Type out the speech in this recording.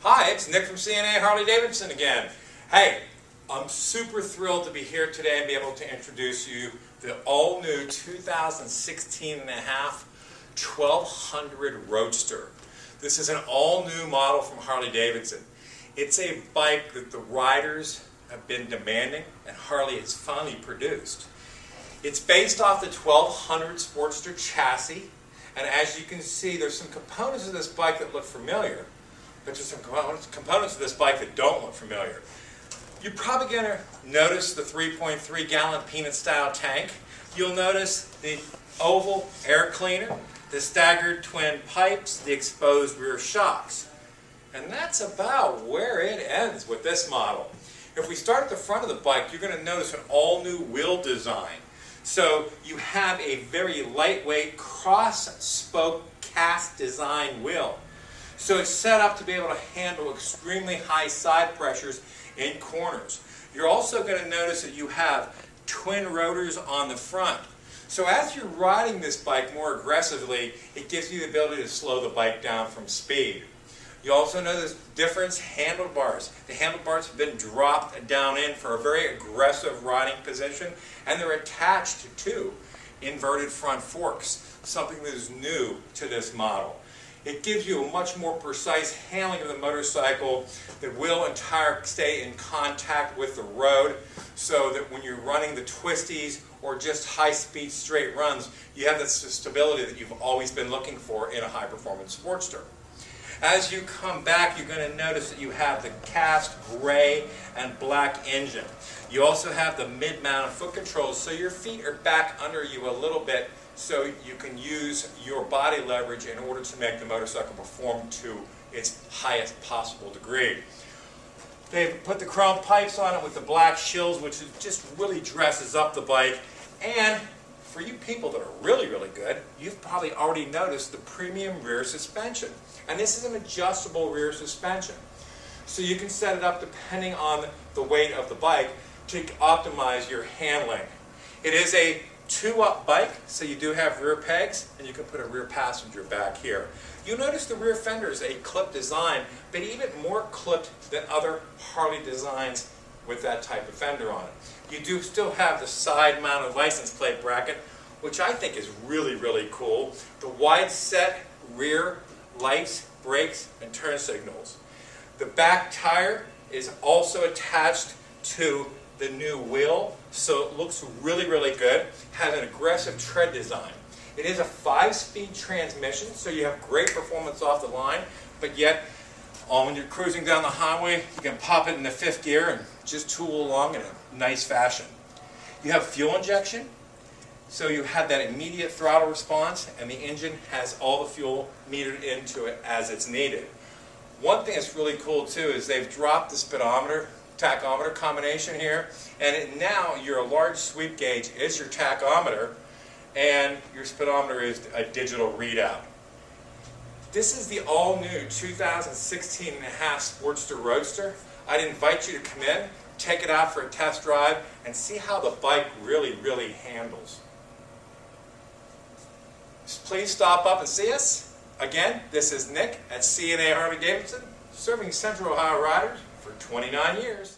Hi, it's Nick from C&A Harley Davidson again. Hey, I'm super thrilled to be here today and be able to introduce you the all-new 2016 and a half 1200 Roadster. This is an all-new model from Harley Davidson. It's a bike that the riders have been demanding and Harley has finally produced. It's based off the 1200 Sportster chassis, and as you can see, there's some components of this bike that look familiar. But there's some components of this bike that don't look familiar. You're probably going to notice the 3.3 gallon peanut style tank. You'll notice the oval air cleaner, the staggered twin pipes, the exposed rear shocks. And that's about where it ends with this model. If we start at the front of the bike, you're going to notice an all new wheel design. So you have a very lightweight cross-spoke cast design wheel. So it's set up to be able to handle extremely high side pressures in corners. You're also going to notice that you have twin rotors on the front. So as you're riding this bike more aggressively, it gives you the ability to slow the bike down from speed. You also notice different handlebars. The handlebars have been dropped down in for a very aggressive riding position, and they're attached to inverted front forks, something that is new to this model. It gives you a much more precise handling of the motorcycle that will and tire stay in contact with the road, so that when you're running the twisties or just high-speed straight runs, you have the stability that you've always been looking for in a high-performance Sportster. As you come back, you're going to notice that you have the cast gray and black engine. You also have the mid-mounted foot controls, so your feet are back under you a little bit, so you can use your body leverage in order to make the motorcycle perform to its highest possible degree. They've put the chrome pipes on it with the black shills, which just really dresses up the bike. And for you people that are really, really good, you've probably already noticed the premium rear suspension. And this is an adjustable rear suspension. So you can set it up depending on the weight of the bike to optimize your handling. It is a two-up bike, so you do have rear pegs, and you can put a rear passenger back here. You'll notice the rear fender is a clip design, but even more clipped than other Harley designs with that type of fender on it. You do still have the side-mounted license plate bracket, which I think is really, really cool. The wide-set rear lights, brakes, and turn signals. The back tire is also attached to the new wheel, so it looks really, really good. Has an aggressive tread design. It is a 5-speed transmission, so you have great performance off the line, but yet when you're cruising down the highway, you can pop it in the 5th gear and just tool along in a nice fashion. You have fuel injection, so you have that immediate throttle response, and the engine has all the fuel metered into it as it's needed. One thing that's really cool too is they've dropped the speedometer tachometer combination here, and now your large sweep gauge is your tachometer, and your speedometer is a digital readout. This is the all-new 2016 and a half Sportster Roadster. I'd invite you to come in, take it out for a test drive, and see how the bike really, really handles. Please stop up and see us. Again, this is Nick at C&A Harley Davidson, serving Central Ohio riders for 29 years.